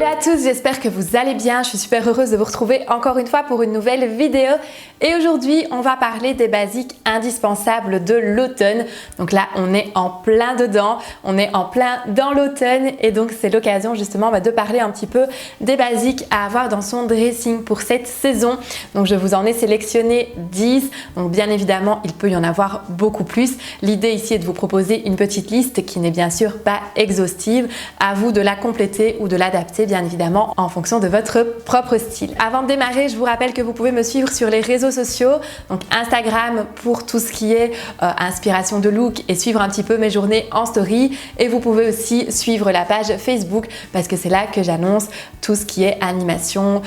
Hello à tous, j'espère que vous allez bien. Je suis super heureuse de vous retrouver encore une fois pour une nouvelle vidéo. Et aujourd'hui, on va parler des basiques indispensables de l'automne. Donc là, on est en plein dedans, on est en plein dans l'automne et donc c'est l'occasion justement de parler un petit peu des basiques à avoir dans son dressing pour cette saison. Donc je vous en ai sélectionné 10. Donc bien évidemment, il peut y en avoir beaucoup plus. L'idée ici est de vous proposer une petite liste qui n'est bien sûr pas exhaustive. À vous de la compléter ou de l'adapter bien évidemment en fonction de votre propre style. Avant de démarrer, je vous rappelle que vous pouvez me suivre sur les réseaux sociaux, donc Instagram pour tout ce qui est inspiration de look et suivre un petit peu mes journées en story, et vous pouvez aussi suivre la page Facebook parce que c'est là que j'annonce tout ce qui est animation,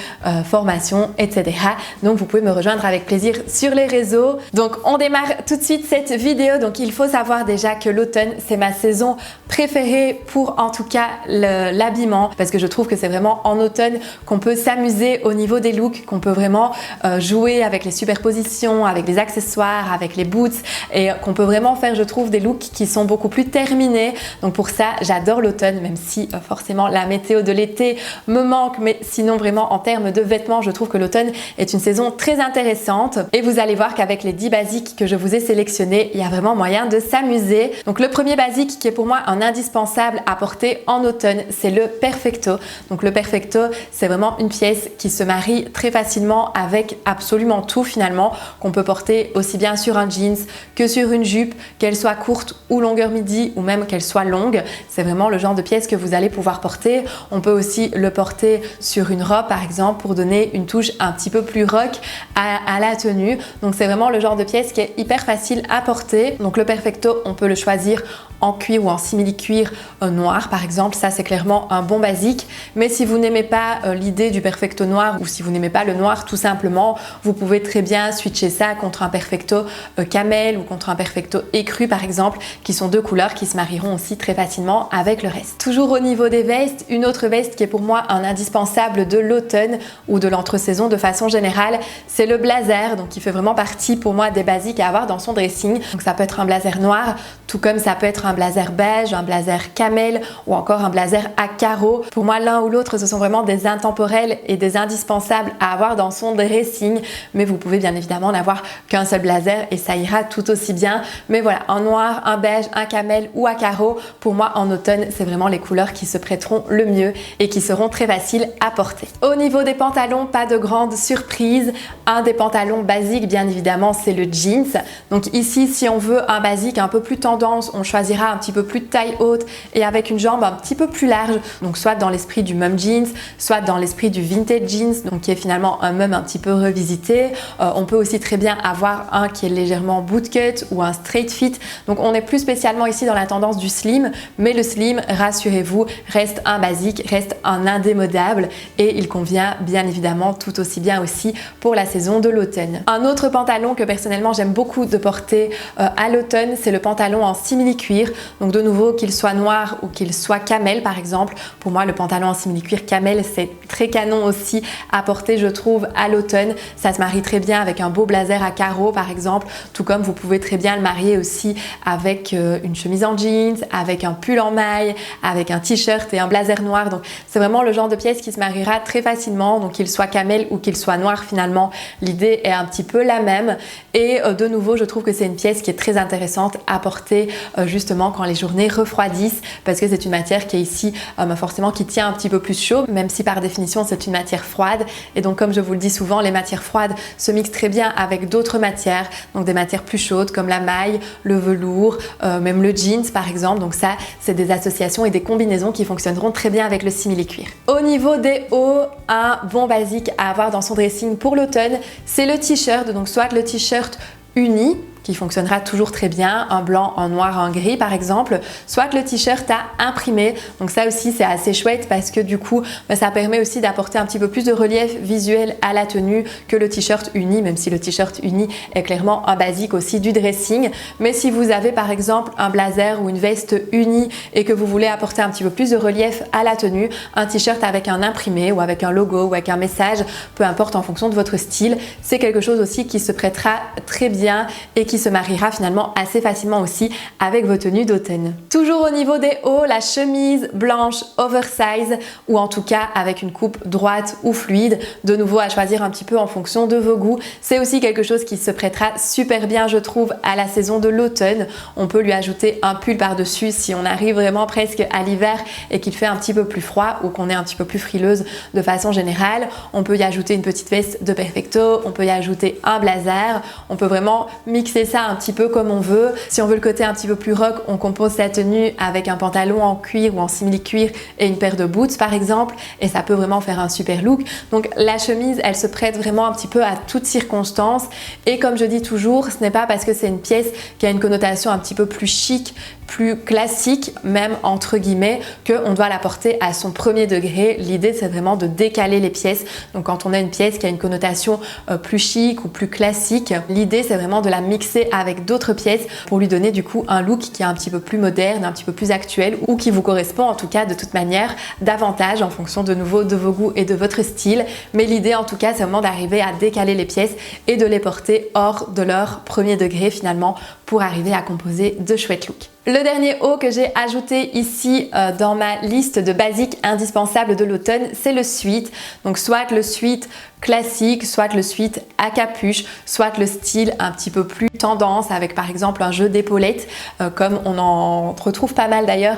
formation, etc. Donc vous pouvez me rejoindre avec plaisir sur les réseaux. Donc on démarre tout de suite cette vidéo. Donc il faut savoir déjà que l'automne c'est ma saison préférée pour en tout cas l'habillement, parce que je trouve que c'est vraiment en automne qu'on peut s'amuser au niveau des looks, qu'on peut vraiment jouer avec les superpositions, avec les accessoires, avec les boots, et qu'on peut vraiment faire, je trouve, des looks qui sont beaucoup plus terminés. Donc pour ça, j'adore l'automne, même si forcément la météo de l'été me manque, mais sinon vraiment en termes de vêtements, je trouve que l'automne est une saison très intéressante. Et vous allez voir qu'avec les 10 basiques que je vous ai sélectionnés, il y a vraiment moyen de s'amuser. Donc le premier basique qui est pour moi un indispensable à porter en automne, c'est le perfecto. Donc le perfecto, c'est vraiment une pièce qui se marie très facilement avec absolument tout finalement, qu'on peut porter aussi bien sur un jeans que sur une jupe, qu'elle soit courte ou longueur midi, ou même qu'elle soit longue. C'est vraiment le genre de pièce que vous allez pouvoir porter. On peut aussi le porter sur une robe par exemple pour donner une touche un petit peu plus rock à la tenue. Donc c'est vraiment le genre de pièce qui est hyper facile à porter. Donc le perfecto, on peut le choisir en cuir ou en simili-cuir noir par exemple, ça c'est clairement un bon basique. Mais si vous n'aimez pas l'idée du perfecto noir, ou si vous n'aimez pas le noir tout simplement, vous pouvez très bien switcher ça contre un perfecto camel ou contre un perfecto écru par exemple, qui sont deux couleurs qui se marieront aussi très facilement avec le reste. Toujours au niveau des vestes, une autre veste qui est pour moi un indispensable de l'automne ou de l'entre-saison de façon générale, c'est le blazer, donc qui fait vraiment partie pour moi des basiques à avoir dans son dressing. Donc ça peut être un blazer noir, tout comme ça peut être un blazer beige, un blazer camel ou encore un blazer à carreaux. Pour moi, l'un ou l'autre, ce sont vraiment des intemporels et des indispensables à avoir dans son dressing, mais vous pouvez bien évidemment n'avoir qu'un seul blazer et ça ira tout aussi bien. Mais voilà, un noir, un beige, un camel ou à carreaux, pour moi en automne, c'est vraiment les couleurs qui se prêteront le mieux et qui seront très faciles à porter. Au niveau des pantalons, pas de grande surprise. Un des pantalons basiques, bien évidemment, c'est le jeans. Donc ici, si on veut un basique un peu plus tendance, on choisira un petit peu plus de taille haute et avec une jambe un petit peu plus large. Donc soit dans l'esprit du mum jeans, soit dans l'esprit du vintage jeans, donc qui est finalement un mum un petit peu revisité. On peut aussi très bien avoir un qui est légèrement bootcut ou un straight fit. Donc on est plus spécialement ici dans la tendance du slim, mais le slim, rassurez-vous, reste un basique, reste un indémodable et il convient bien évidemment tout aussi bien aussi pour la saison de l'automne. Un autre pantalon que personnellement j'aime beaucoup de porter à l'automne, c'est le pantalon en simili-cuir. Donc de nouveau, qu'il soit noir ou qu'il soit camel par exemple, pour moi le pantalon en simili-cuir camel c'est très canon aussi à porter je trouve à l'automne. Ça se marie très bien avec un beau blazer à carreaux par exemple, tout comme vous pouvez très bien le marier aussi avec une chemise en jeans, avec un pull en maille, avec un t-shirt et un blazer noir. Donc c'est vraiment le genre de pièce qui se mariera très facilement, donc qu'il soit camel ou qu'il soit noir finalement, l'idée est un petit peu la même. Et de nouveau, je trouve que c'est une pièce qui est très intéressante à porter justement quand les journées refroidissent, parce que c'est une matière qui est ici forcément qui tient un petit peu plus chaud, même si par définition c'est une matière froide. Et donc comme je vous le dis souvent, les matières froides se mixent très bien avec d'autres matières, donc des matières plus chaudes comme la maille, le velours, même le jeans par exemple. Donc ça, c'est des associations et des combinaisons qui fonctionneront très bien avec le simili-cuir. Au niveau des hauts, un bon basique à avoir dans son dressing pour l'automne, c'est le t-shirt. Donc soit le t-shirt uni qui fonctionnera toujours très bien, un blanc, un noir, un gris par exemple, soit que le t-shirt à imprimer. Donc ça aussi c'est assez chouette parce que du coup ça permet aussi d'apporter un petit peu plus de relief visuel à la tenue que le t-shirt uni, même si le t-shirt uni est clairement un basique aussi du dressing. Mais si vous avez par exemple un blazer ou une veste unie et que vous voulez apporter un petit peu plus de relief à la tenue, un t-shirt avec un imprimé ou avec un logo ou avec un message, peu importe en fonction de votre style, c'est quelque chose aussi qui se prêtera très bien et qui qui se mariera finalement assez facilement aussi avec vos tenues d'automne. Toujours au niveau des hauts, la chemise blanche oversize ou en tout cas avec une coupe droite ou fluide, de nouveau à choisir un petit peu en fonction de vos goûts. C'est aussi quelque chose qui se prêtera super bien, je trouve, à la saison de l'automne. On peut lui ajouter un pull par-dessus si on arrive vraiment presque à l'hiver et qu'il fait un petit peu plus froid ou qu'on est un petit peu plus frileuse de façon générale. On peut y ajouter une petite veste de perfecto, on peut y ajouter un blazer, on peut vraiment mixer ça un petit peu comme on veut. Si on veut le côté un petit peu plus rock, on compose sa tenue avec un pantalon en cuir ou en simili-cuir et une paire de boots par exemple, et ça peut vraiment faire un super look. Donc la chemise, elle se prête vraiment un petit peu à toutes circonstances, et comme je dis toujours, ce n'est pas parce que c'est une pièce qui a une connotation un petit peu plus chic, plus classique, même entre guillemets, qu'on doit la porter à son premier degré. L'idée, c'est vraiment de décaler les pièces. Donc quand on a une pièce qui a une connotation plus chic ou plus classique, l'idée, c'est vraiment de la mixer avec d'autres pièces pour lui donner du coup un look qui est un petit peu plus moderne, un petit peu plus actuel, ou qui vous correspond en tout cas de toute manière davantage en fonction de nouveau de vos goûts et de votre style. Mais l'idée en tout cas, c'est vraiment d'arriver à décaler les pièces et de les porter hors de leur premier degré finalement pour arriver à composer de chouettes looks. Le dernier haut que j'ai ajouté ici dans ma liste de basiques indispensables de l'automne, c'est le sweat. Donc soit le sweat classique, soit le sweat à capuche, soit le style un petit peu plus tendance avec par exemple un jeu d'épaulettes comme on en retrouve pas mal d'ailleurs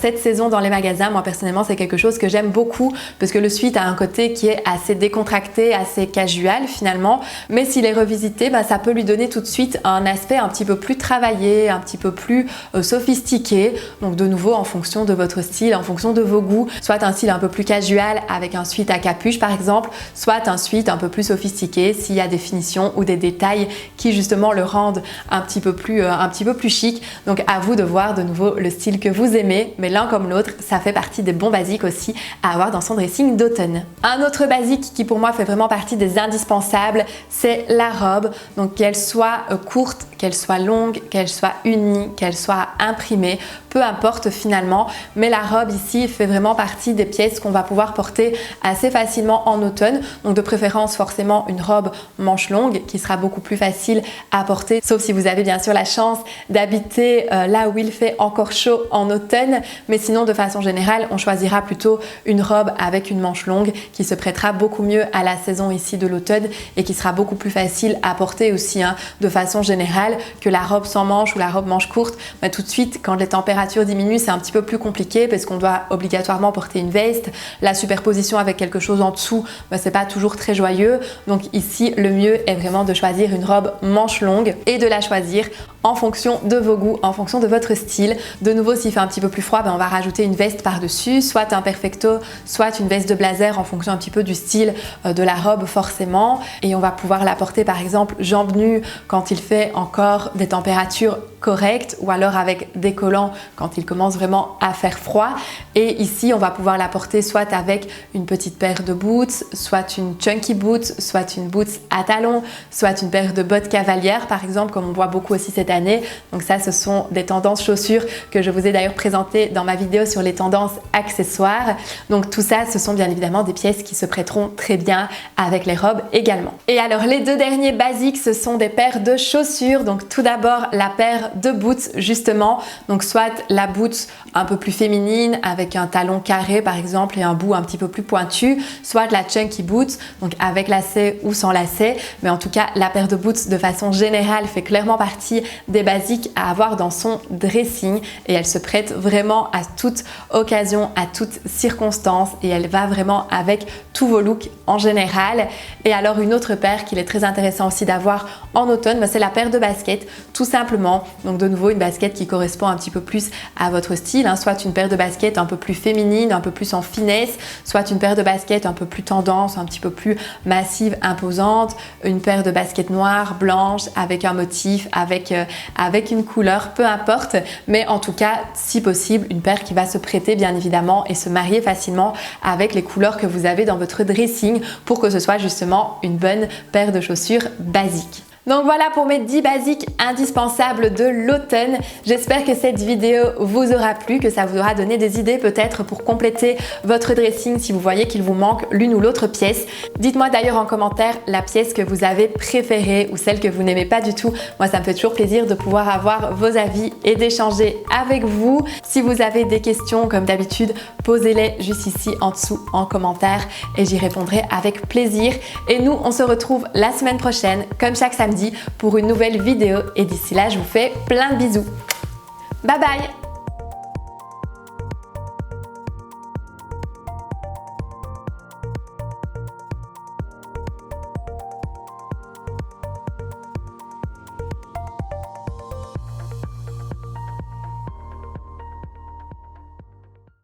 cette saison dans les magasins. Moi personnellement, c'est quelque chose que j'aime beaucoup parce que le sweat a un côté qui est assez décontracté, assez casual finalement, mais s'il est revisité, ça peut lui donner tout de suite un aspect un petit peu plus travaillé, un petit peu plus sophistiqué. Donc de nouveau en fonction de votre style, en fonction de vos goûts, soit un style un peu plus casual avec un sweat à capuche par exemple, soit un sweat un peu plus sophistiqué s'il y a des finitions ou des détails qui justement le rendent un petit peu plus chic. Donc à vous de voir de nouveau le style que vous aimez, mais l'un comme l'autre, ça fait partie des bons basiques aussi à avoir dans son dressing d'automne. Un autre basique qui pour moi fait vraiment partie des indispensables, c'est la robe. Donc qu'elle soit courte, qu'elle soit longue, qu'elle soit unie, qu'elle soit imprimée, peu importe finalement, mais la robe ici fait vraiment partie des pièces qu'on va pouvoir porter assez facilement en automne. Donc de préférence forcément une robe manche longue qui sera beaucoup plus facile à porter, sauf si vous avez bien sûr la chance d'habiter là où il fait encore chaud en automne, mais sinon de façon générale on choisira plutôt une robe avec une manche longue qui se prêtera beaucoup mieux à la saison ici de l'automne et qui sera beaucoup plus facile à porter aussi de façon générale que la robe sans manche ou la robe manche courte. Tout de suite quand les températures diminuent, c'est un petit peu plus compliqué parce qu'on doit obligatoirement porter une veste. La superposition avec quelque chose en dessous, c'est pas toujours très joyeux. Donc ici le mieux est vraiment de choisir une robe manche longue et de la choisir en fonction de vos goûts, en fonction de votre style. De nouveau, s'il fait un petit peu plus froid, on va rajouter une veste par-dessus, soit un perfecto, soit une veste de blazer en fonction un petit peu du style de la robe forcément. Et on va pouvoir la porter par exemple jambes nues quand il fait encore des températures correctes, ou alors avec des collants quand il commence vraiment à faire froid. Et ici on va pouvoir la porter soit avec une petite paire de boots, soit une chunky boot, soit une boots à talons, soit une paire de bottes cavalières par exemple, comme on voit beaucoup aussi cette année. Donc ça, ce sont des tendances chaussures que je vous ai d'ailleurs présentées dans ma vidéo sur les tendances accessoires. Donc tout ça, ce sont bien évidemment des pièces qui se prêteront très bien avec les robes également. Et alors les deux derniers basiques, ce sont des paires de chaussures. Donc tout d'abord la paire de boots justement, donc soit la boot un peu plus féminine avec un talon carré par exemple et un bout un petit peu plus pointu, soit la chunky boot, donc avec lacet ou sans lacet, mais en tout cas la paire de boots de façon générale fait clairement partie des basiques à avoir dans son dressing et elle se prête vraiment à toute occasion, à toute circonstance, et elle va vraiment avec tous vos looks en général. Et alors une autre paire qu'il est très intéressant aussi d'avoir en automne, c'est la paire de baskets tout simplement. Donc de nouveau une basket qui correspond un petit peu plus à votre style, soit une paire de baskets un peu plus féminine, un peu plus en finesse, soit une paire de baskets un peu plus tendance, un petit peu plus massive, imposante, une paire de baskets noires, blanches, avec un motif, avec une couleur, peu importe, mais en tout cas si possible une paire qui va se prêter bien évidemment et se marier facilement avec les couleurs que vous avez dans votre dressing pour que ce soit justement une bonne paire de chaussures basique. Donc voilà pour mes 10 basiques indispensables de l'automne. J'espère que cette vidéo vous aura plu, que ça vous aura donné des idées peut-être pour compléter votre dressing si vous voyez qu'il vous manque l'une ou l'autre pièce. Dites-moi d'ailleurs en commentaire la pièce que vous avez préférée ou celle que vous n'aimez pas du tout. Moi, ça me fait toujours plaisir de pouvoir avoir vos avis et d'échanger avec vous. Si vous avez des questions, comme d'habitude, posez-les juste ici en dessous en commentaire et j'y répondrai avec plaisir. Et nous, on se retrouve la semaine prochaine, comme chaque samedi, pour une nouvelle vidéo. Et d'ici là, je vous fais plein de bisous. Bye bye!